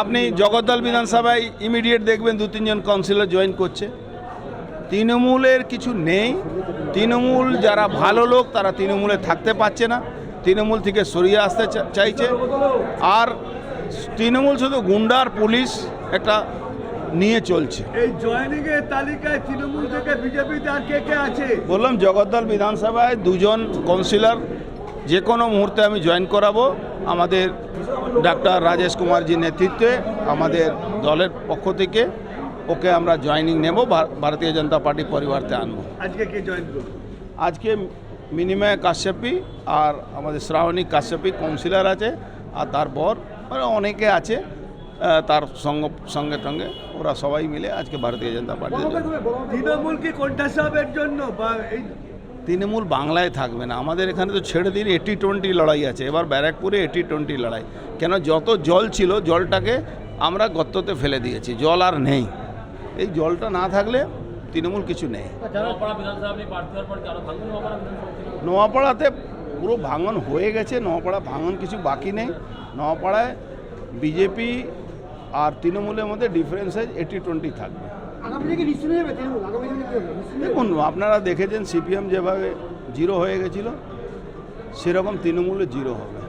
আপনি জগদ্দল বিধানসভায় ইমিডিয়েট দেখবেন 2-3 জন কাউন্সিলর জয়েন করছে। তৃণমূলের কিছু নেই, তৃণমূল যারা ভালো লোক তারা তৃণমূলে থাকতে পারছে না, তৃণমূল থেকে সরিয়ে আসতে চাইছে। আর তৃণমূল শুধু গুন্ডার পুলিশ একটা নিয়ে চলছে। এই জয়েনিং এর তালিকায় তৃণমূল থেকে বিজেপিতে আর কে কে আছে? বললাম জগদ্দল বিধানসভায় 2 জন কাউন্সিলর যে কোনো মুহূর্তে আমি জয়েন করাবো। আমাদের ডাক্তার রাজেশ কুমারজির নেতৃত্বে আমাদের দলের পক্ষ থেকে ওকে আমরা জয়েনিং নেব, ভারতীয় জনতা পার্টি পরিবারতে আনবো। আজকে কে জয়েন করবে? আজকে মিনিময় কাশ্যপি আর আমাদের শ্রাবণী কাশ্যপি কাউন্সিলর আছে, আর তারপর অনেকে আছে তার সঙ্গে সঙ্গে ওরা সবাই মিলে আজকে ভারতীয় জনতা পার্টি। তৃণমূল কি কোণঠাসাবের জন্য বা এই তৃণমূল বাংলায় থাকবে না, আমাদের এখানে তো ছেড়ে দিন 80-20 লড়াই আছে। এবার ব্যারাকপুরে 80-20 লড়াই, কেন যত জল ছিল জলটাকে আমরা গর্ততে ফেলে দিয়েছি, জল আর নেই। এই জলটা না থাকলে তৃণমূল কিছু নেই। নোয়াপাড়াতে পুরো ভাঙন হয়ে গেছে, নোয়াপাড়া ভাঙন কিছু বাকি নেই। নোয়াপাড়ায় বিজেপি আর তৃণমূলের মধ্যে ডিফারেন্সেজ 80-20 থাকবে। দেখুন আপনারা দেখেছেন সিপিএম যেভাবে 0 হয়ে গেছিল, সেরকম তৃণমূলে 0 হবে।